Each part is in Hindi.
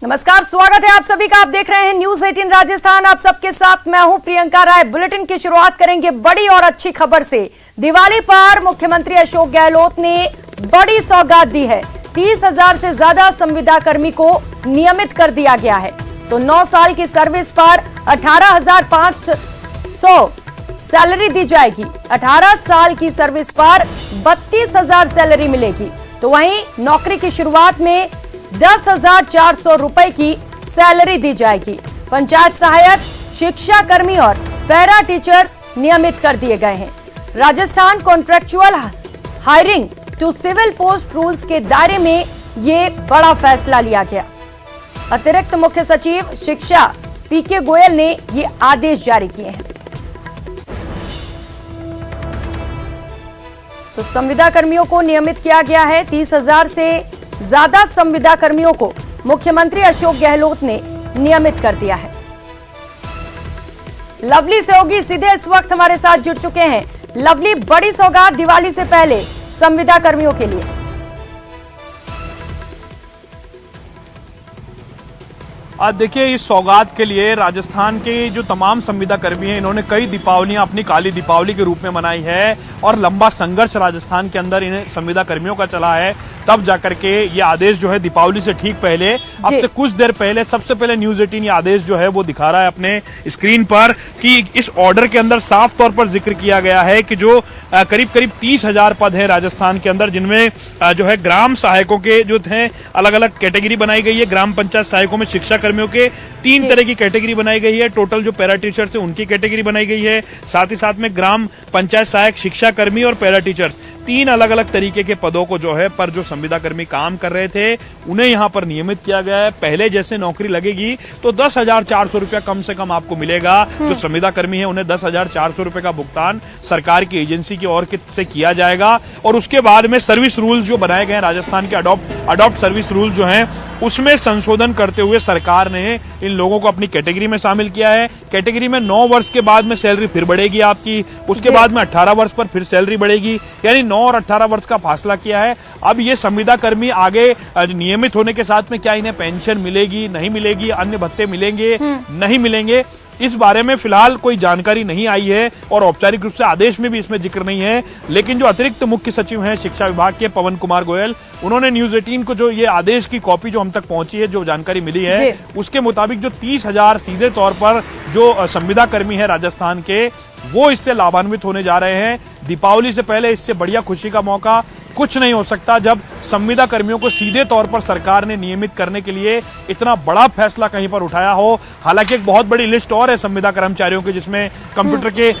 नमस्कार, स्वागत है आप सभी का। आप देख रहे हैं न्यूज 18 राजस्थान। आप सबके साथ मैं हूं प्रियंका राय। बुलेटिन की शुरुआत करेंगे बड़ी और अच्छी खबर से। दिवाली पर मुख्यमंत्री अशोक गहलोत ने बड़ी सौगात दी है। 30,000 से ज्यादा संविदा कर्मी को नियमित कर दिया गया है। तो 9 साल की सर्विस पर 18,500 सैलरी दी जाएगी। 18 साल की सर्विस पर 32,000 सैलरी मिलेगी। तो वहीं नौकरी की शुरुआत में 10,400 रुपए की सैलरी दी जाएगी। पंचायत सहायक, शिक्षा कर्मी और पैरा टीचर्स नियमित कर दिए गए हैं। Rajasthan contractual hiring to civil post rules के दायरे में ये बड़ा फैसला लिया गया। अतिरिक्त मुख्य सचिव शिक्षा पीके गोयल ने ये आदेश जारी किए हैं। तो संविदा कर्मियों को नियमित किया गया है। 30,000 से ज्यादा संविदा कर्मियों को मुख्यमंत्री अशोक गहलोत ने नियमित कर दिया है। लवली सहयोगी सीधे इस वक्त हमारे साथ जुड़ चुके हैं। लवली, बड़ी सौगात दिवाली से पहले संविदा कर्मियों के लिए। आज देखिए, इस सौगात के लिए राजस्थान के जो तमाम संविदा कर्मी हैं, इन्होंने कई दीपावलियां अपनी काली दीपावली के रूप में मनाई है और लंबा संघर्ष राजस्थान के अंदर इन्हें संविदा कर्मियों का चला है। तब जाकर के ये आदेश जो है दीपावली से ठीक पहले, अब से कुछ देर पहले, सबसे पहले न्यूज 18 ये आदेश जो है वो दिखा रहा है अपने स्क्रीन पर कि इस ऑर्डर के अंदर साफ तौर पर जिक्र किया गया है कि जो करीब 30,000 पद हैं राजस्थान के अंदर, जिनमें जो है ग्राम सहायकों के जो थे अलग अलग कैटेगरी बनाई गई है। ग्राम पंचायत सहायकों में शिक्षा कर्मियों के 3 तरह की कैटेगरी बनाई गई है। टोटल जो पैरा टीचर्स है उनकी कैटेगरी बनाई गई है। साथ ही साथ में ग्राम पंचायत सहायक, शिक्षा कर्मी और पैरा टीचर्स, 3 अलग अलग तरीके के पदों को जो है पर जो संविदा कर्मी काम कर रहे थे उन्हें यहां पर नियमित किया गया है। पहले जैसे नौकरी लगेगी तो 10,400 रुपया कम से कम आपको मिलेगा। जो संविदा कर्मी है उन्हें 10,400 रुपए का भुगतान सरकार की एजेंसी की ओर से किया जाएगा। और उसके बाद में सर्विस रूल्स जो बनाए गए हैं राजस्थान के अडॉप्ट सर्विस रूल जो हैं, उसमें संशोधन करते हुए सरकार ने इन लोगों को अपनी कैटेगरी में शामिल किया है। कैटेगरी में 9 वर्ष के बाद में सैलरी फिर बढ़ेगी आपकी, उसके बाद में 18 वर्ष पर फिर सैलरी बढ़ेगी, यानी 9 और 18 वर्ष का फासला किया है। अब ये संविदा कर्मी आगे नियमित होने के साथ में क्या इन्हें पेंशन मिलेगी, नहीं मिलेगी, अन्य भत्ते मिलेंगे, नहीं मिलेंगे, इस बारे में फिलहाल कोई जानकारी नहीं आई है और औपचारिक रूप से आदेश में भी इसमें जिक्र नहीं है। लेकिन जो अतिरिक्त मुख्य सचिव हैं शिक्षा विभाग के पवन कुमार गोयल, उन्होंने न्यूज 18 को जो ये आदेश की कॉपी जो हम तक पहुंची है, जो जानकारी मिली है, उसके मुताबिक जो 30,000 सीधे तौर पर जो संविदा कर्मी है राजस्थान के, वो इससे लाभान्वित होने जा रहे हैं। दीपावली से पहले इससे बढ़िया खुशी का मौका कुछ नहीं हो सकता जब संविदा कर्मियों को सीधे तौर पर सरकार ने नियमित करने के लिए इतना बड़ा फैसला कहीं पर उठाया हो। हालांकि एक बहुत बड़ी लिस्ट और है संविदा कर्मचारियों की, जिसमें कंप्यूटर के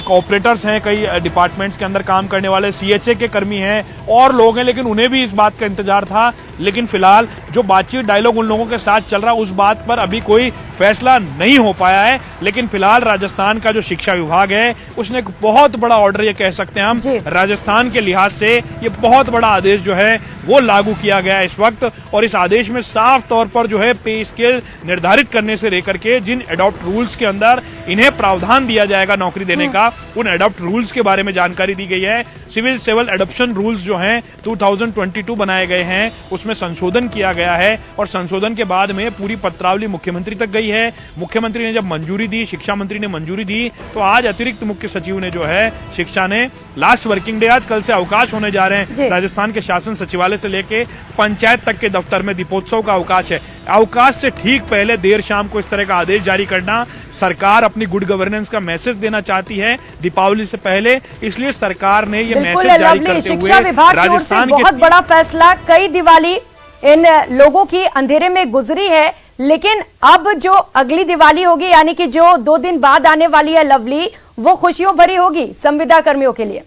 ऑपरेटर्स हैं, कई डिपार्टमेंट्स के अंदर काम करने वाले CHA के कर्मी हैं और लोग हैं, लेकिन उन्हें भी इस बात का इंतजार था। लेकिन फिलहाल जो बातचीत डायलॉग उन लोगों के साथ चल रहा है, उस बात पर अभी कोई फैसला नहीं हो पाया है। लेकिन फिलहाल राजस्थान का जो शिक्षा विभाग है उसने एक बहुत बड़ा ऑर्डर, ये कह सकते हैं हम, राजस्थान के लिहाज से ये बहुत बड़ा आदेश जो है वो लागू किया गया है इस वक्त। और इस आदेश में साफ तौर पर जो है पे स्केल निर्धारित करने से लेकर के जिन एडॉप्ट रूल्स के अंदर इन्हें प्रावधान दिया जाएगा नौकरी देने का, उन एडॉप्ट रूल्स के बारे में जानकारी दी गई है। सिविल एडॉप्शन रूल्स जो हैं 2022 बनाए गए हैं, उसमें संशोधन किया गया है और संशोधन के बाद में पूरी पत्रावली मुख्यमंत्री तक गई है। मुख्यमंत्री ने जब मंजूरी दी, शिक्षा मंत्री ने मंजूरी दी, तो आज अतिरिक्त मुख्य सचिव ने जो है शिक्षा ने लास्ट वर्किंग डे, आज कल से अवकाश होने जा रहे हैं। राजस्थान के शासन सचिवालय से लेके पंचायत तक के दफ्तर में दीपोत्सव का अवकाश है। अवकाश से ठीक पहले देर शाम को इस तरह का आदेश जारी करना, सरकार अपनी गुड गवर्नेंस का मैसेज देना चाहती है दीपावली से पहले, इसलिए सरकार ने ये मैसेज जारी करते हुए शिक्षा विभाग की ओर से बहुत बड़ा फैसला। कई दिवाली इन लोगों की अंधेरे में गुजरी है, लेकिन अब जो अगली दिवाली होगी, यानी कि जो 2 दिन बाद आने वाली है लवली, वो खुशियों भरी होगी संविदा कर्मियों के लिए।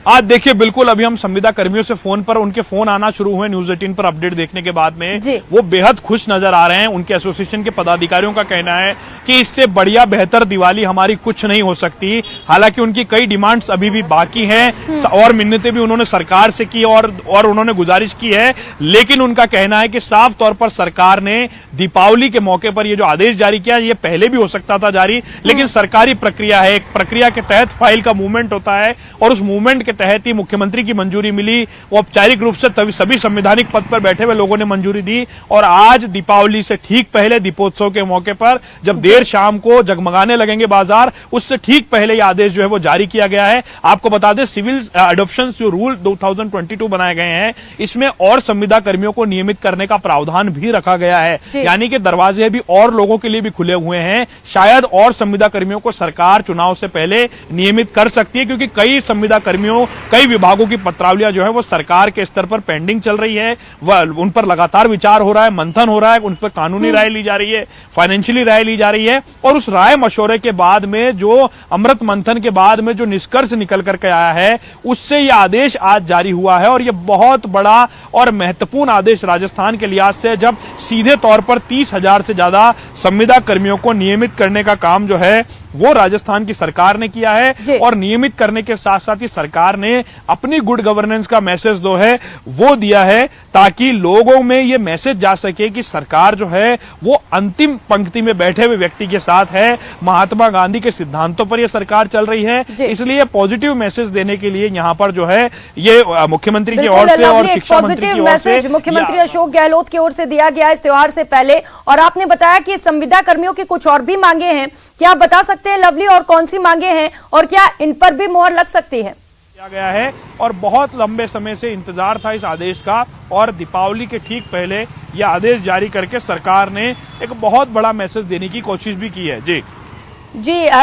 आज देखिए, बिल्कुल अभी हम संविदा कर्मियों से फोन पर, उनके फोन आना शुरू हुए न्यूज 18 पर अपडेट देखने के बाद में, वो बेहद खुश नजर आ रहे हैं। उनके एसोसिएशन के पदाधिकारियों का कहना है कि इससे बढ़िया बेहतर दिवाली हमारी कुछ नहीं हो सकती। हालांकि उनकी कई डिमांड्स अभी भी बाकी हैं और मिन्नतें भी उन्होंने सरकार से की और उन्होंने गुजारिश की है। लेकिन उनका कहना है कि साफ तौर पर सरकार ने दीपावली के मौके पर ये जो आदेश जारी किया, ये पहले भी हो सकता था जारी, लेकिन सरकारी प्रक्रिया है, एक प्रक्रिया के तहत फाइल का मूवमेंट होता है और उस मूवमेंट के तहत ही मुख्यमंत्री की मंजूरी मिली। वो औपचारिक रूप से तभी सभी संवैधानिक पद पर बैठे हुए लोगों ने मंजूरी दी और आज दीपावली से ठीक पहले, दीपोत्सव के मौके पर जब देर शाम को जगमगाने लगेंगे बाजार, उससे ठीक पहले यह आदेश जो है वो जारी किया गया है। आपको बता दें, सिविल एडॉप्शन जो रूल 2022 बनाए गए हैं, इसमें और संविदा कर्मियों को नियमित करने का प्रावधान भी रखा गया है। यानी कि दरवाजे भी और लोगों के लिए भी खुले हुए हैं। शायद और संविदा कर्मियों को सरकार चुनाव से पहले नियमित कर सकती है, क्योंकि कई संविदा कर्मियों, कई विभागों की पत्रावलियां जो है वो सरकार के स्तर पर पेंडिंग चल रही है। उन पर लगातार विचार हो रहा है, मंथन हो रहा है, उन पर कानूनी राय ली जा रही है, फाइनेंशियली राय ली जा रही है और उस राय मशवरे के बाद में, जो अमृत मंथन के बाद में जो निष्कर्ष निकल करके आया है, उससे यह आदेश आज जारी हुआ है। और यह बहुत बड़ा और महत्वपूर्ण आदेश राजस्थान के लिहाज से, जब सीधे तौर पर 30,000 से ज्यादा संविदा कर्मियों को नियमित करने का काम जो है वो राजस्थान की सरकार ने किया है। और नियमित करने के साथ साथ ही सरकार ने अपनी गुड गवर्नेंस का मैसेज जो है वो दिया है, ताकि लोगों में ये मैसेज जा सके कि सरकार जो है वो अंतिम पंक्ति में बैठे हुए व्यक्ति के साथ है। महात्मा गांधी के सिद्धांतों पर यह सरकार चल रही है, इसलिए पॉजिटिव मैसेज देने के लिए यहाँ पर जो है ये मुख्यमंत्री की ओर से और शिक्षा मंत्री की ओर से, मुख्यमंत्री अशोक गहलोत की ओर से दिया गया इस त्योहार से पहले। और आपने बताया कि संविदा कर्मियों की कुछ और भी मांगे हैं, क्या आप बता सकते हैं लवली, और कौन सी मांगे हैं और क्या इन पर भी मोहर लग सकती है? किया गया है और बहुत लंबे समय से इंतजार था इस आदेश का, और दीपावली के ठीक पहले यह आदेश जारी करके सरकार ने एक बहुत बड़ा मैसेज देने की कोशिश भी की है। जी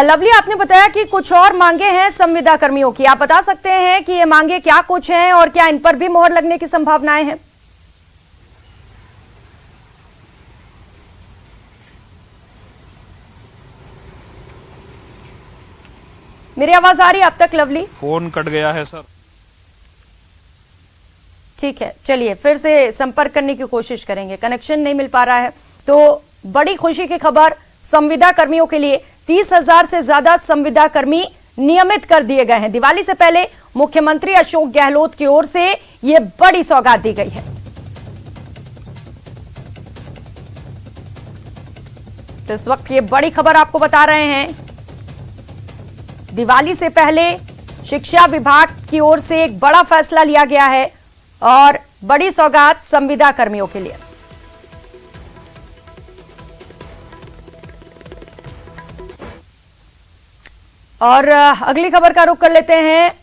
लवली, आपने बताया कि कुछ और मांगे हैं संविदा कर्मियों की, आप बता सकते हैं कि ये मांगे क्या कुछ हैं और क्या इन पर भी मोहर लगने की संभावनाएं हैं? मेरी आवाज आ रही है अब तक लवली? फोन कट गया है सर। ठीक है, चलिए फिर से संपर्क करने की कोशिश करेंगे, कनेक्शन नहीं मिल पा रहा है। तो बड़ी खुशी की खबर संविदा कर्मियों के लिए, 30,000 से ज्यादा संविदा कर्मी नियमित कर दिए गए हैं। दिवाली से पहले मुख्यमंत्री अशोक गहलोत की ओर से यह बड़ी सौगात दी गई है। तो इस वक्त ये बड़ी खबर आपको बता रहे हैं, दिवाली से पहले शिक्षा विभाग की ओर से एक बड़ा फैसला लिया गया है और बड़ी सौगात संविदा कर्मियों के लिए। और अगली खबर का रुख कर लेते हैं।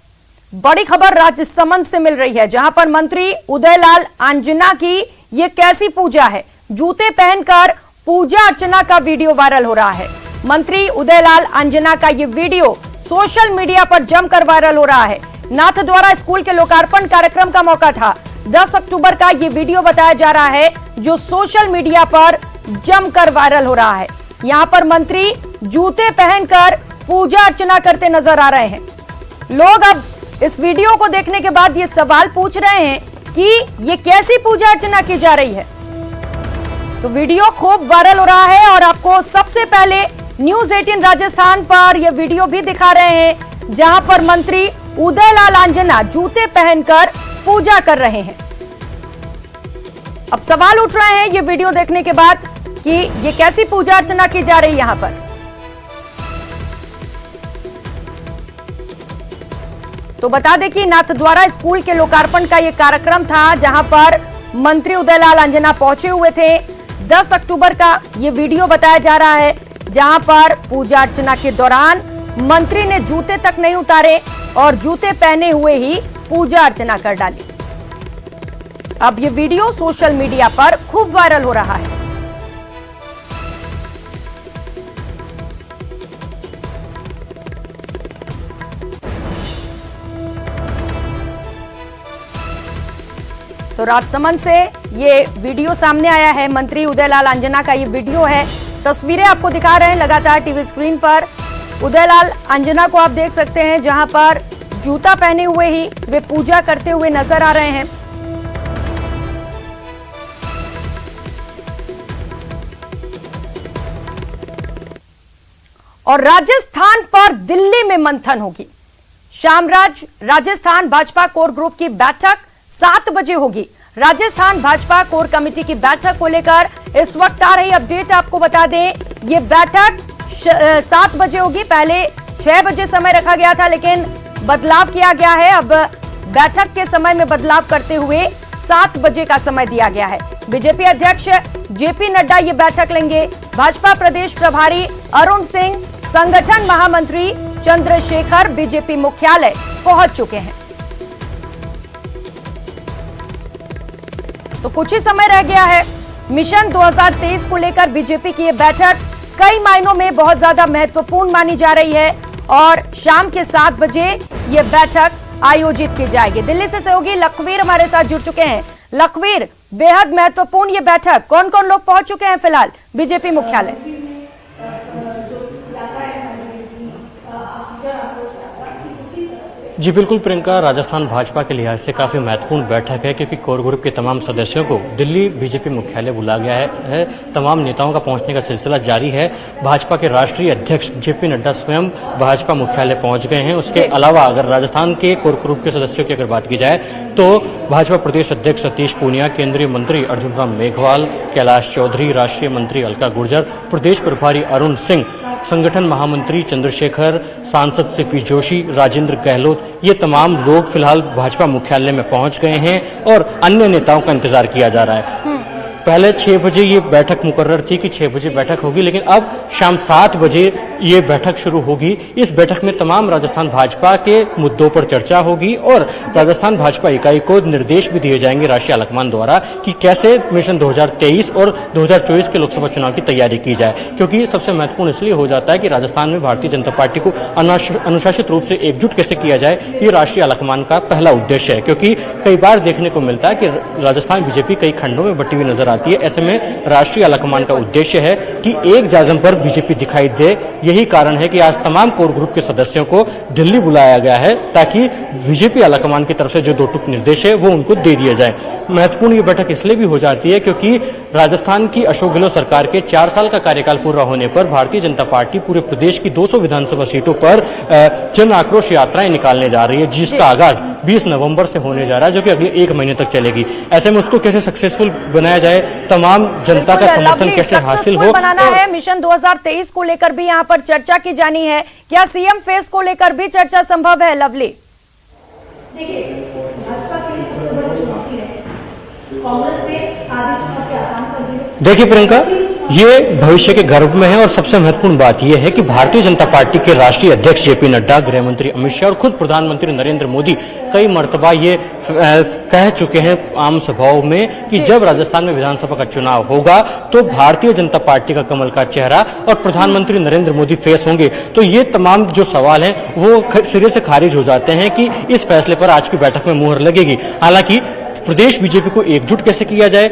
बड़ी खबर राजसमंद से मिल रही है, जहां पर मंत्री उदयलाल आंजना की ये कैसी पूजा है, जूते पहनकर पूजा अर्चना का वीडियो वायरल हो रहा है। मंत्री उदयलाल आंजना का ये वीडियो सोशल मीडिया पर जमकर वायरल हो रहा है। नाथद्वारा स्कूल के लोकार्पण कार्यक्रम का मौका था, 10 अक्टूबर का ये वीडियो बताया जा रहा है, जो सोशल मीडिया पर जमकर वायरल हो रहा है। यहां पर मंत्री जूते पहनकर पूजा अर्चना करते नजर आ रहे हैं। लोग अब इस वीडियो को देखने के बाद ये सवाल पूछ रहे हैं कि ये कैसी पूजा अर्चना की जा रही है। तो वीडियो खूब वायरल हो रहा है और आपको सबसे पहले न्यूज 18 राजस्थान पर यह वीडियो भी दिखा रहे हैं, जहां पर मंत्री उदयलाल आंजना जूते पहनकर पूजा कर रहे हैं। अब सवाल उठ रहे हैं ये वीडियो देखने के बाद कि ये कैसी पूजा अर्चना की जा रही है यहां पर। तो बता दें कि नाथद्वारा स्कूल के लोकार्पण का यह कार्यक्रम था, जहां पर मंत्री उदयलाल आंजना पहुंचे हुए थे। 10 अक्टूबर का ये वीडियो बताया जा रहा है, जहां पर पूजा अर्चना के दौरान मंत्री ने जूते तक नहीं उतारे और जूते पहने हुए ही पूजा अर्चना कर डाली। अब ये वीडियो सोशल मीडिया पर खूब वायरल हो रहा है। तो राजसमंद से ये वीडियो सामने आया है, मंत्री उदयलाल आंजना का ये वीडियो है। तस्वीरें आपको दिखा रहे हैं लगातार टीवी स्क्रीन पर। उदयलाल आंजना को आप देख सकते हैं, जहां पर जूता पहने हुए ही वे पूजा करते हुए नजर आ रहे हैं। और राजस्थान पर दिल्ली में मंथन होगी। शामराज राजस्थान भाजपा कोर ग्रुप की बैठक 7 बजे होगी। राजस्थान भाजपा कोर कमेटी की बैठक को लेकर इस वक्त आ रही अपडेट आपको बता दें, ये बैठक 7 बजे होगी। पहले 6 बजे समय रखा गया था, लेकिन बदलाव किया गया है। अब बैठक के समय में बदलाव करते हुए 7 बजे का समय दिया गया है। बीजेपी अध्यक्ष जेपी नड्डा ये बैठक लेंगे। भाजपा प्रदेश प्रभारी अरुण सिंह, संगठन महामंत्री चंद्रशेखर बीजेपी मुख्यालय पहुंच चुके हैं। तो कुछ ही समय रह गया है। मिशन 2023 को लेकर बीजेपी की ये बैठक कई मायनों में बहुत ज्यादा महत्वपूर्ण मानी जा रही है और शाम के 7 बजे ये बैठक आयोजित की जाएगी। दिल्ली से सहयोगी लखवीर हमारे साथ जुड़ चुके हैं। लखवीर, बेहद महत्वपूर्ण ये बैठक, कौन कौन लोग पहुंच चुके हैं फिलहाल बीजेपी मुख्यालय? जी बिल्कुल प्रियंका, राजस्थान भाजपा के लिहाज से काफ़ी महत्वपूर्ण बैठक है क्योंकि कोर ग्रुप के तमाम सदस्यों को दिल्ली बीजेपी मुख्यालय बुलाया गया है। तमाम नेताओं का पहुंचने का सिलसिला जारी है। भाजपा के राष्ट्रीय अध्यक्ष जेपी नड्डा स्वयं भाजपा मुख्यालय पहुंच गए हैं। उसके अलावा अगर राजस्थान के कोर ग्रुप के सदस्यों की अगर बात की जाए तो भाजपा प्रदेश अध्यक्ष सतीश पूनिया, केंद्रीय मंत्री अर्जुन राम मेघवाल, कैलाश चौधरी, राष्ट्रीय मंत्री अलका गुर्जर, प्रदेश प्रभारी अरुण सिंह, संगठन महामंत्री चंद्रशेखर, सांसद सीपी जोशी, राजेंद्र गहलोत, ये तमाम लोग फिलहाल भाजपा मुख्यालय में पहुंच गए हैं और अन्य नेताओं का इंतजार किया जा रहा है। पहले 6 बजे ये बैठक मुकर्रर थी कि 6 बजे बैठक होगी, लेकिन अब शाम 7 बजे ये बैठक शुरू होगी। इस बैठक में तमाम राजस्थान भाजपा के मुद्दों पर चर्चा होगी और राजस्थान भाजपा इकाई को निर्देश भी दिए जाएंगे राष्ट्रीय आलाकमान द्वारा कि कैसे मिशन 2023 और 2024 के लोकसभा चुनाव की तैयारी की जाए, क्योंकि सबसे महत्वपूर्ण इसलिए हो जाता है कि राजस्थान में भारतीय जनता पार्टी को अनुशासित रूप से एकजुट कैसे किया जाए, ये राष्ट्रीय आलाकमान का पहला उद्देश्य है। क्योंकि कई बार देखने को मिलता है कि राजस्थान बीजेपी कई खंडों में बटी हुई नजर आती है। ऐसे में राष्ट्रीय आलाकमान का उद्देश्य है कि एक जाजम पर बीजेपी दिखाई दे। यही कारण है कि आज तमाम कोर ग्रुप के सदस्यों को दिल्ली बुलाया गया है ताकि बीजेपी आलाकमान की तरफ से जो 2 टूक निर्देश है वो उनको दे दिया जाए। महत्वपूर्ण ये बैठक इसलिए भी हो जाती है क्योंकि राजस्थान की अशोक गहलोत सरकार के 4 साल का कार्यकाल पूरा होने पर भारतीय जनता पार्टी पूरे प्रदेश की 200 विधानसभा सीटों पर जन आक्रोश यात्राएं निकालने जा रही है, जिसका आगाज 20 नवंबर से होने जा रहा है, जो कि अगले 1 महीने तक चलेगी। ऐसे में उसको कैसे सक्सेसफुल बनाया जाए, तमाम जनता का समर्थन कैसे हासिल हो, बनाना है। मिशन 2023 को लेकर भी यहाँ पर चर्चा की जानी है। क्या सीएम फेस को लेकर भी चर्चा संभव है? लवली, देखिए, भाजपा के लिए सबसे बड़ी चुनौती है कांग्रेस ने आगे चुनाव के आसान कर दिए। देखिए प्रियंका, ये भविष्य के गर्भ में है और सबसे महत्वपूर्ण बात यह है कि भारतीय जनता पार्टी के राष्ट्रीय अध्यक्ष जेपी नड्डा, गृह मंत्री अमित शाह और खुद प्रधानमंत्री नरेंद्र मोदी कई मर्तबा ये कह चुके हैं आम सभाओं में कि जब राजस्थान में विधानसभा का चुनाव होगा तो भारतीय जनता पार्टी का कमल का चेहरा और प्रधानमंत्री नरेंद्र मोदी फेस होंगे। तो ये तमाम जो सवाल हैं वो सिरे से खारिज हो जाते हैं कि इस फैसले पर आज की बैठक में मुहर लगेगी। हालांकि प्रदेश बीजेपी को एकजुट कैसे किया जाए,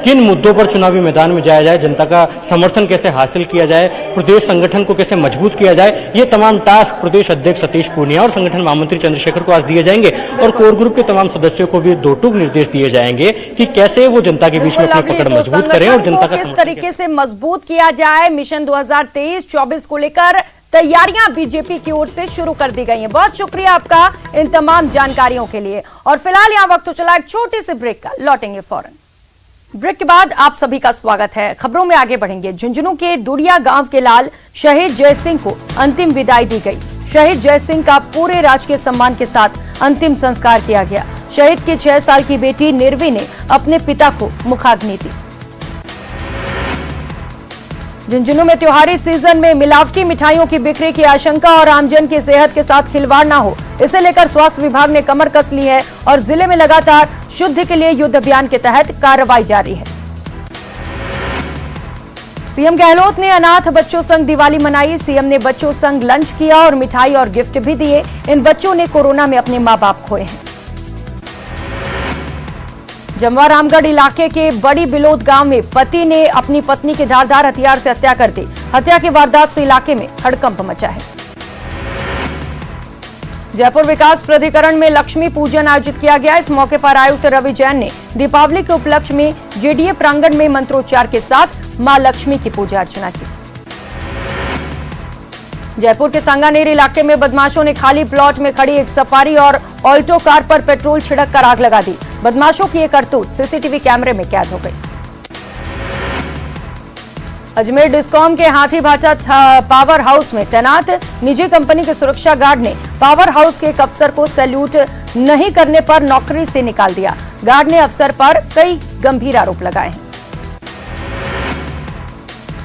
किन मुद्दों पर चुनावी मैदान में जाया जाए, जनता का समर्थन कैसे हासिल किया जाए, प्रदेश संगठन को कैसे मजबूत किया जाए, ये तमाम टास्क प्रदेश अध्यक्ष सतीश पूनिया और संगठन महामंत्री चंद्रशेखर को आज दिए जाएंगे और कोर ग्रुप के तमाम सदस्यों को भी 2 टूक निर्देश दिए जाएंगे कि कैसे वो जनता के बीच में अपनी पकड़ मजबूत करें और जनता का किस तरीके से मजबूत किया जाए। मिशन 2023-24 को लेकर तैयारियां बीजेपी की ओर से शुरू कर दी गई हैं। बहुत शुक्रिया आपका इन तमाम जानकारियों के लिए। और फिलहाल यहां वक्त चला एक छोटे से ब्रेक का, लौटेंगे फौरन। ब्रेक के बाद आप सभी का स्वागत है। खबरों में आगे बढ़ेंगे। झुंझुनू के दुड़िया गांव के लाल शहीद जय सिंह को अंतिम विदाई दी गई। शहीद जय सिंह का पूरे राजकीय सम्मान के साथ अंतिम संस्कार किया गया। शहीद की 6 साल की बेटी निर्वी ने अपने पिता को मुखाग्नि दी। झुंझुनू में त्योहारी सीजन में मिलावटी मिठाइयों की बिक्री की आशंका और आमजन की सेहत के साथ खिलवाड़ न हो, इसे लेकर स्वास्थ्य विभाग ने कमर कस ली है और जिले में लगातार शुद्ध के लिए युद्ध अभियान के तहत कार्रवाई जारी है। सीएम गहलोत ने अनाथ बच्चों संग दिवाली मनाई। सीएम ने बच्चों संग लंच किया और मिठाई और गिफ्ट भी दिए। इन बच्चों ने कोरोना में अपने मां बाप खोए हैं। जमवा रामगढ़ इलाके के बड़ी बिलोद गांव में पति ने अपनी पत्नी की धारदार हथियार से हत्या कर दी। हत्या की वारदात से इलाके में हड़कंप मचा है। जयपुर विकास प्राधिकरण में लक्ष्मी पूजन आयोजित किया गया। इस मौके पर आयुक्त रवि जैन ने दीपावली के उपलक्ष्य में जेडीए प्रांगण में मंत्रोच्चार के साथ मां लक्ष्मी की पूजा अर्चना की। जयपुर के सांगानेर इलाके में बदमाशों ने खाली प्लॉट में खड़ी एक सफारी और ऑल्टो कार पर पेट्रोल छिड़क कर आग लगा दी। बदमाशों की एक करतूत सीसीटीवी कैमरे में कैद हो गई। अजमेर डिस्कॉम के हाथी भाटा पावर हाउस में तैनात निजी कंपनी के सुरक्षा गार्ड ने पावर हाउस के एक अफसर को सैल्यूट नहीं करने पर नौकरी से निकाल दिया। गार्ड ने अफसर पर कई गंभीर आरोप लगाए हैं।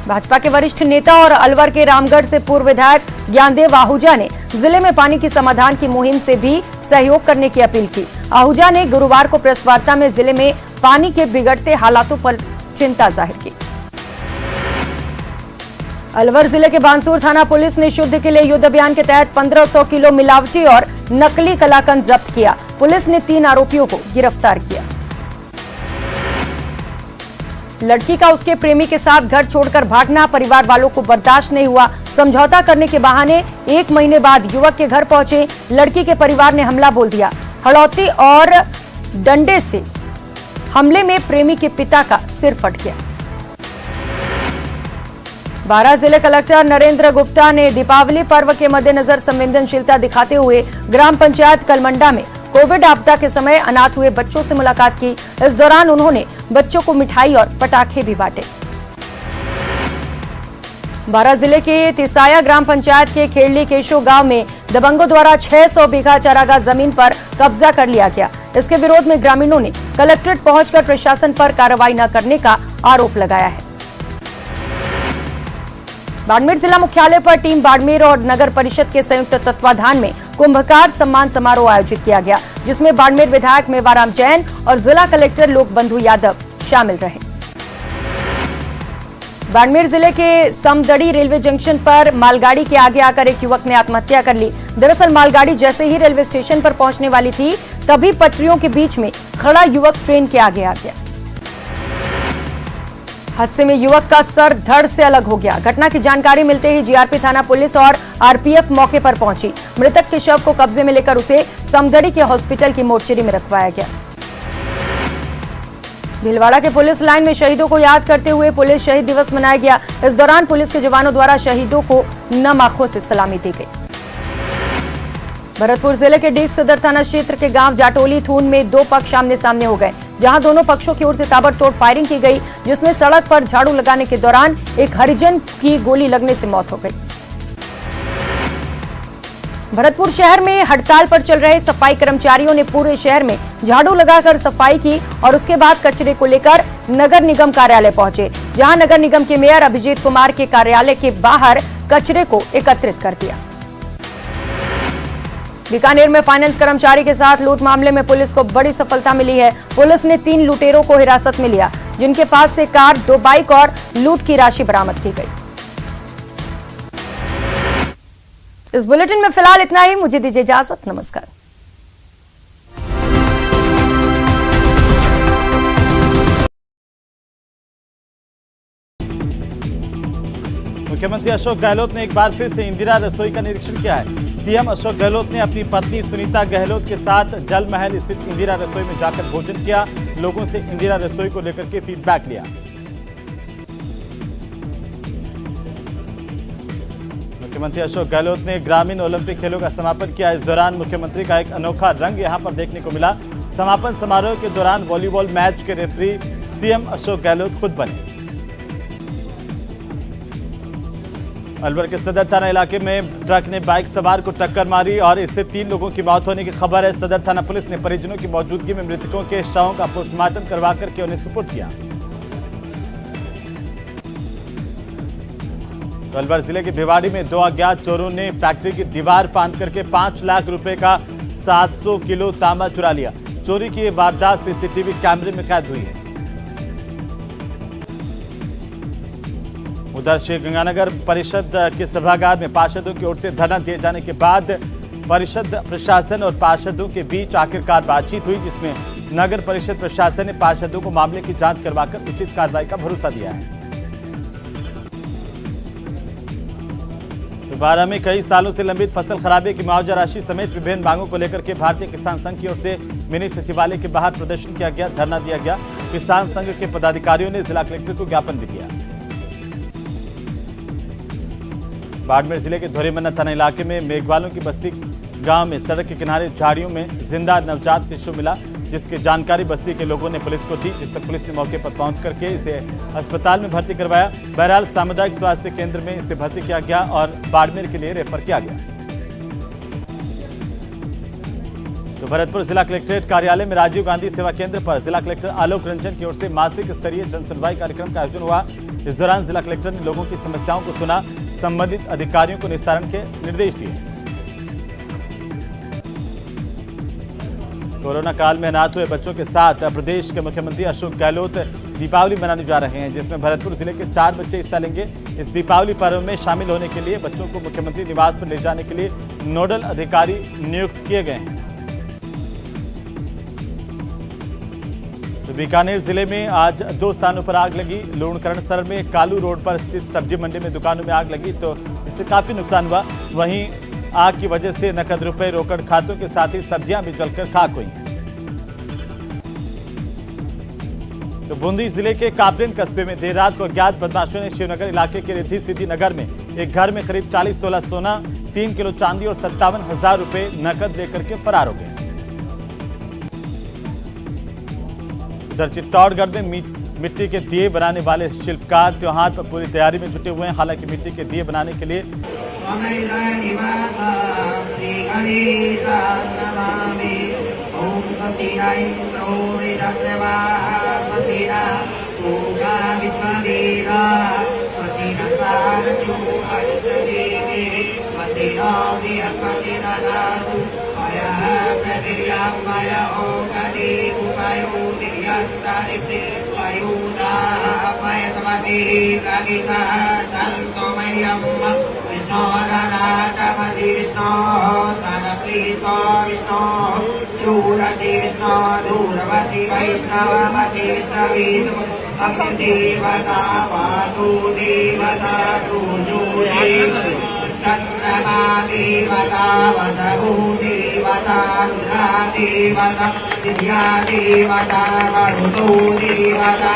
भाजपा के वरिष्ठ नेता और अलवर के रामगढ़ से पूर्व विधायक ज्ञानदेव आहूजा ने जिले में पानी की समाधान की मुहिम से भी सहयोग करने की अपील की। आहूजा ने गुरुवार को प्रेस वार्ता में जिले में पानी के बिगड़ते हालातों पर चिंता जाहिर की। अलवर जिले के बानसूर थाना पुलिस ने शुद्ध के लिए युद्ध अभियान के तहत 1500 किलो मिलावटी और नकली कलाकंद जब्त किया। पुलिस ने 3 आरोपियों को गिरफ्तार किया। लड़की का उसके प्रेमी के साथ घर छोड़कर भागना परिवार वालों को बर्दाश्त नहीं हुआ। समझौता करने के बहाने 1 महीने बाद युवक के घर पहुंचे लड़की के परिवार ने हमला बोल दिया। हड़ौती और डंडे से हमले में प्रेमी के पिता का सिर फट गया। बारां जिले कलेक्टर नरेंद्र गुप्ता ने दीपावली पर्व के मद्देनजर संवेदनशीलता दिखाते हुए ग्राम पंचायत कलमंडा में कोविड आपदा के समय अनाथ हुए बच्चों से मुलाकात की। इस दौरान उन्होंने बच्चों को मिठाई और पटाखे भी बांटे। बारां जिले के तिसाया ग्राम पंचायत के खेड़ली केशो गांव में दबंगों द्वारा 600 बीघा चारागाह जमीन पर कब्जा कर लिया गया। इसके विरोध में ग्रामीणों ने कलेक्ट्रेट पहुंचकर प्रशासन पर कार्रवाई न करने का आरोप लगाया है। बाड़मेर जिला मुख्यालय पर टीम बाड़मेर और नगर परिषद के संयुक्त तत्वाधान में कुंभकार सम्मान समारोह आयोजित किया गया, जिसमें बाड़मेर विधायक मेवाराम जैन और जिला कलेक्टर लोकबंधु यादव शामिल रहे। बाड़मेर जिले के समदड़ी रेलवे जंक्शन पर मालगाड़ी के आगे आकर एक युवक ने आत्महत्या कर ली। दरअसल मालगाड़ी जैसे ही रेलवे स्टेशन पर पहुंचने वाली थी, तभी पटरियों के बीच में खड़ा युवक ट्रेन के आगे आ गया। हादसे में युवक का सर धड़ से अलग हो गया। घटना की जानकारी मिलते ही जीआरपी थाना पुलिस और आरपीएफ मौके पर पहुंची। मृतक के शव को कब्जे में लेकर उसे समदड़ी के हॉस्पिटल की मोर्चरी में रखवाया गया। भीलवाड़ा के पुलिस लाइन में शहीदों को याद करते हुए पुलिस शहीद दिवस मनाया गया। इस दौरान पुलिस के जवानों द्वारा शहीदों को नम आंखों से सलामी दी गई। भरतपुर जिले के डीग सदर थाना क्षेत्र के गांव जाटोली थून में 2 पक्ष आमने सामने हो गए, जहां दोनों पक्षों की ओर से ताबड़तोड़ फायरिंग की गई, जिसमें सड़क पर झाड़ू लगाने के दौरान एक हरिजन की गोली लगने से मौत हो गई। भरतपुर शहर में हड़ताल पर चल रहे सफाई कर्मचारियों ने पूरे शहर में झाड़ू लगाकर सफाई की और उसके बाद कचरे को लेकर नगर निगम कार्यालय पहुंचे, जहां नगर निगम के मेयर अभिजीत कुमार के कार्यालय के बाहर कचरे को एकत्रित कर दिया। बीकानेर में फाइनेंस कर्मचारी के साथ लूट मामले में पुलिस को बड़ी सफलता मिली है। पुलिस ने 3 लुटेरों को हिरासत में लिया, जिनके पास से कार, 2 बाइक और लूट की राशि बरामद की गई। इस बुलेटिन में फिलहाल इतना ही। मुझे दीजिए इजाजत। नमस्कार। मुख्यमंत्री अशोक गहलोत ने एक बार फिर से इंदिरा रसोई का निरीक्षण किया है। सीएम अशोक गहलोत ने अपनी पत्नी सुनीता गहलोत के साथ जल महल स्थित इंदिरा रसोई में जाकर भोजन किया। लोगों से इंदिरा रसोई को लेकर के फीडबैक लिया। मुख्यमंत्री अशोक गहलोत ने ग्रामीण ओलंपिक खेलों का समापन किया। इस दौरान मुख्यमंत्री का एक अनोखा रंग यहां पर देखने को मिला। समापन समारोह के दौरान वॉलीबॉल मैच के रेफरी सीएम अशोक गहलोत खुद बने। अलवर के सदर थाना इलाके में ट्रक ने बाइक सवार को टक्कर मारी और इससे 3 लोगों की मौत होने की खबर है। सदर थाना पुलिस ने परिजनों की मौजूदगी में मृतकों के शवों का पोस्टमार्टम करवा करके उन्हें सुपुर्द किया। अलवर जिले के भिवाड़ी में 2 अज्ञात चोरों ने फैक्ट्री की दीवार फांद करके 5 लाख रुपए का 700 किलो तांबा चुरा लिया। चोरी की यह वारदात सीसीटीवी कैमरे में कैद हुई है। उधर श्री गंगानगर परिषद के सभागार में पार्षदों की ओर से धरना दिए जाने के बाद परिषद प्रशासन और पार्षदों के बीच आखिरकार बातचीत हुई, जिसमें नगर परिषद प्रशासन ने पार्षदों को मामले की जांच करवाकर उचित कार्रवाई का भरोसा दिया है। बारां में कई सालों से लंबित फसल खराबे की मुआवजा राशि समेत विभिन्न मांगों को लेकर के भारतीय किसान संघ की ओर से मिनी सचिवालय के बाहर प्रदर्शन किया गया, धरना दिया गया। किसान संघ के पदाधिकारियों ने जिला कलेक्टर को ज्ञापन भी दिया। बाड़मेर जिले के धोरीमन्ना थाना इलाके में मेघवालों की बस्ती गांव में सड़क के किनारे झाड़ियों में जिंदा नवजात शिशु मिला। जिसकी जानकारी बस्ती के लोगों ने पुलिस को दी, जिस पर पुलिस ने मौके पर पहुंच करके इसे अस्पताल में भर्ती करवाया। बहरहाल सामुदायिक स्वास्थ्य केंद्र में इसे भर्ती किया गया और बाड़मेर के लिए रेफर किया गया। तो भरतपुर जिला कलेक्ट्रेट कार्यालय में राजीव गांधी सेवा केंद्र पर जिला कलेक्टर आलोक रंजन की ओर से मासिक स्तरीय जन सुनवाई कार्यक्रम का आयोजन हुआ। इस दौरान जिला कलेक्टर ने लोगों की समस्याओं को सुना, संबंधित अधिकारियों को निस्तारण के निर्देश दिए। कोरोना काल में अनाथ हुए बच्चों के साथ प्रदेश के मुख्यमंत्री अशोक गहलोत दीपावली मनाने जा रहे हैं, जिसमें भरतपुर जिले के 4 बच्चे हिस्सा लेंगे। इस दीपावली पर्व में शामिल होने के लिए बच्चों को मुख्यमंत्री निवास पर ले जाने के लिए नोडल अधिकारी नियुक्त किए गए हैं। तो बीकानेर जिले में आज 2 स्थानों पर आग लगी। लूणकरणसर में कालू रोड पर स्थित सब्जी मंडी में दुकानों में आग लगी, तो इससे काफी नुकसान हुआ। वहीं आग की वजह से नकद रुपए, रोकड़ खातों के साथ ही सब्जियां भी जलकर खाक हुई। तो बूंदी जिले के कापरेन कस्बे में देर रात को अज्ञात बदमाशों ने शिवनगर इलाके के रिद्धि सिद्धि नगर में एक घर में करीब 40 तोला सोना, 3 किलो चांदी और 57,000 रुपए नकद लेकर के फरार हो गए। उधर चित्तौड़गढ़ में मिट्टी के दिए बनाने वाले शिल्पकार त्योहार पर पूरी तैयारी में जुटे हुए हैं। हालांकि मिट्टी के दिए बनाने के लिए चंद्रमा देवता वसु देवता रुद्रा देवता विद्या देवता वरुणो देवता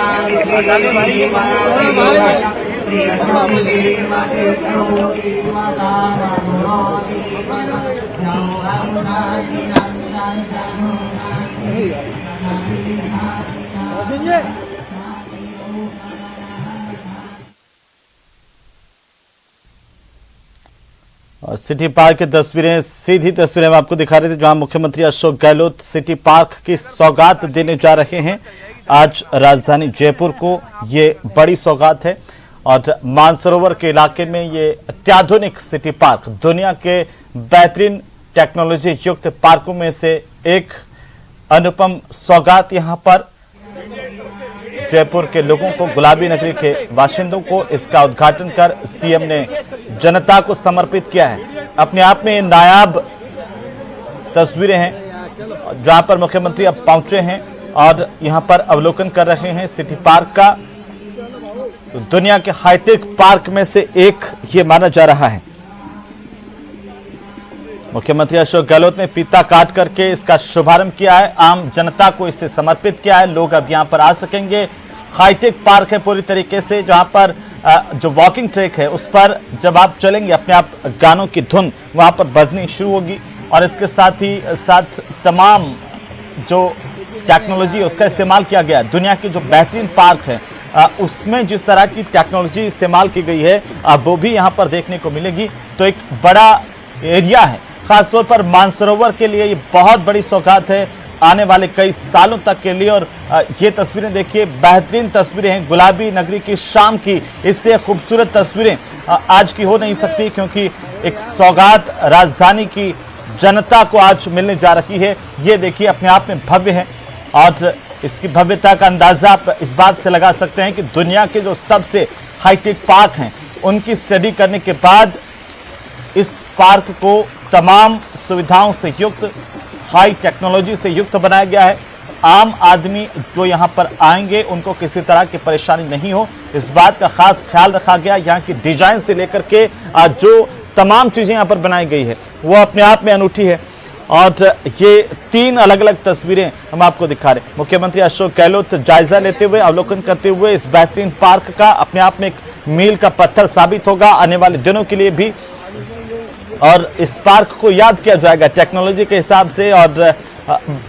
और सिटी पार्क की तस्वीरें, सीधी तस्वीरें हम आपको दिखा रहे थे, जहां मुख्यमंत्री अशोक गहलोत सिटी पार्क की सौगात देने जा रहे हैं। आज राजधानी जयपुर को ये बड़ी सौगात है और मानसरोवर के इलाके में ये अत्याधुनिक सिटी पार्क दुनिया के बेहतरीन टेक्नोलॉजी युक्त पार्कों में से एक अनुपम सौगात यहां पर जयपुर के लोगों को, गुलाबी नगरी के बाशिंदों को इसका उद्घाटन कर सीएम ने जनता को समर्पित किया है। अपने आप में नायाब तस्वीरें हैं जहां पर मुख्यमंत्री अब पहुंचे हैं और यहां पर अवलोकन कर रहे हैं सिटी पार्क का। तो दुनिया के हाईटेक पार्क में से एक ये माना जा रहा है। मुख्यमंत्री अशोक गहलोत ने फीता काट करके इसका शुभारंभ किया है, आम जनता को इसे समर्पित किया है। लोग अब यहां पर आ सकेंगे। हाईटेक पार्क है पूरी तरीके से, जहां पर जो वॉकिंग ट्रैक है उस पर जब आप चलेंगे अपने आप गानों की धुन वहां पर बजनी शुरू होगी और इसके साथ ही साथ तमाम जो टेक्नोलॉजी है उसका इस्तेमाल किया गया है। दुनिया की जो बेहतरीन पार्क है उसमें जिस तरह की टेक्नोलॉजी इस्तेमाल की गई है वो भी यहाँ पर देखने को मिलेगी। तो एक बड़ा एरिया है, खासतौर पर मानसरोवर के लिए ये बहुत बड़ी सौगात है आने वाले कई सालों तक के लिए। और ये तस्वीरें देखिए, बेहतरीन तस्वीरें हैं गुलाबी नगरी की शाम की। इससे खूबसूरत तस्वीरें आज की हो नहीं सकती, क्योंकि एक सौगात राजधानी की जनता को आज मिलने जा रही है। ये देखिए अपने आप में भव्य है और इसकी भव्यता का अंदाजा आप इस बात से लगा सकते हैं कि दुनिया के जो सबसे हाईटेक पार्क हैं उनकी स्टडी करने के बाद इस पार्क को तमाम सुविधाओं से युक्त, हाई टेक्नोलॉजी से युक्त बनाया गया है। आम आदमी जो यहाँ पर आएंगे उनको किसी तरह की परेशानी नहीं हो, इस बात का खास ख्याल रखा गया। यहाँ की डिजाइन से लेकर के जो तमाम चीजें यहाँ पर बनाई गई है वो अपने आप में अनूठी है। और ये 3 अलग अलग तस्वीरें हम आपको दिखा रहे हैं। मुख्यमंत्री अशोक गहलोत जायजा लेते हुए, अवलोकन करते हुए इस बेहतरीन पार्क का अपने आप में एक मील का पत्थर साबित होगा आने वाले दिनों के लिए भी। और इस पार्क को याद किया जाएगा टेक्नोलॉजी के हिसाब से और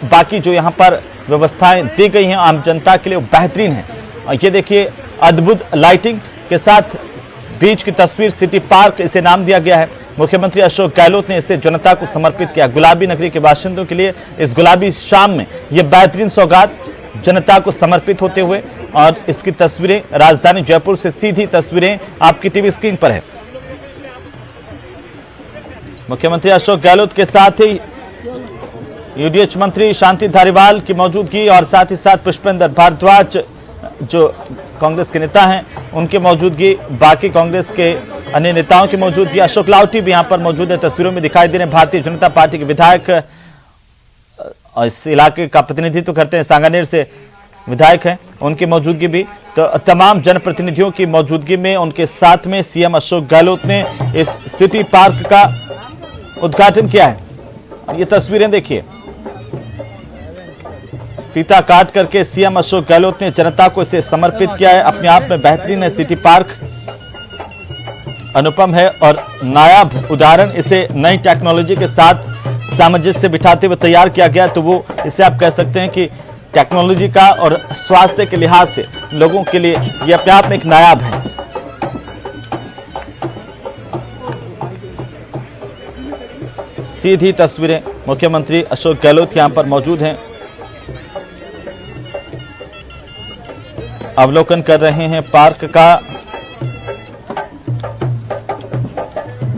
बाकी जो यहाँ पर व्यवस्थाएं दी गई हैं आम जनता के लिए, वो बेहतरीन है। और ये देखिए अद्भुत लाइटिंग के साथ बीच की तस्वीर, सिटी पार्क इसे नाम दिया गया है। मुख्यमंत्री अशोक गहलोत ने इसे जनता को समर्पित किया। गुलाबी नगरी के बाशिंदों के लिए इस गुलाबी शाम में यह बेहतरीन सौगात जनता को समर्पित होते हुए, और इसकी तस्वीरें राजधानी जयपुर से सीधी तस्वीरें आपकी टीवी स्क्रीन पर है। मुख्यमंत्री अशोक गहलोत के साथ ही यूडीएच मंत्री शांति धारीवाल की मौजूदगी और साथ ही साथ पुष्पेंद्र भारद्वाज जो कांग्रेस के नेता हैं उनकी मौजूदगी, बाकी कांग्रेस के अन्य नेताओं की मौजूदगी, अशोक लावटी भी यहां पर मौजूद है, तस्वीरों में दिखाई दे रहे हैं। भारतीय जनता पार्टी के विधायक इस इलाके का प्रतिनिधित्व करते हैं, सांगानेर से विधायक हैं, उनकी मौजूदगी भी। तो तमाम जनप्रतिनिधियों की मौजूदगी में उनके साथ में सीएम अशोक गहलोत ने इस सिटी पार्क का उद्घाटन किया है। ये तस्वीरें देखिए, फीता काट करके सीएम अशोक गहलोत ने जनता को इसे समर्पित किया है। अपने आप में बेहतरीन है सिटी पार्क, अनुपम है और नायाब उदाहरण। इसे नई टेक्नोलॉजी के साथ सामंजस्य बिठाते हुए तैयार किया गया, तो वो इसे आप कह सकते हैं कि टेक्नोलॉजी का और स्वास्थ्य के लिहाज से लोगों के लिए ये अपने आप में एक नायाब है। सीधी तस्वीरें, मुख्यमंत्री अशोक गहलोत यहां पर मौजूद हैं, अवलोकन कर रहे हैं पार्क का।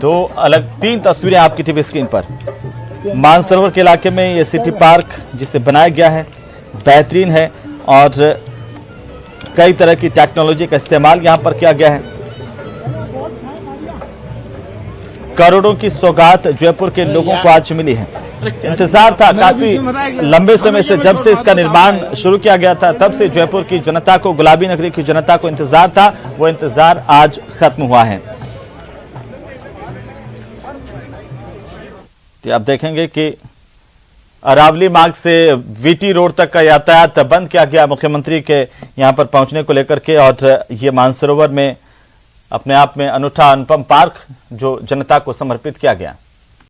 तीन तस्वीरें आपकी टीवी स्क्रीन पर। मानसरोवर के इलाके में यह सिटी पार्क जिसे बनाया गया है बेहतरीन है और कई तरह की टेक्नोलॉजी का इस्तेमाल यहां पर किया गया है। करोड़ों की सौगात जयपुर के लोगों को आज मिली है। इंतजार था काफी लंबे समय से, जब से इसका निर्माण शुरू किया गया था तब से जयपुर की जनता को, गुलाबी नगरी की जनता को इंतजार था, वो इंतजार आज खत्म हुआ है। तो आप देखेंगे कि अरावली मार्ग से वीटी रोड तक का यातायात बंद किया गया मुख्यमंत्री के यहां पर पहुंचने को लेकर के, और ये मानसरोवर में अपने आप में अनूठा अनुपम पार्क जो जनता को समर्पित किया गया।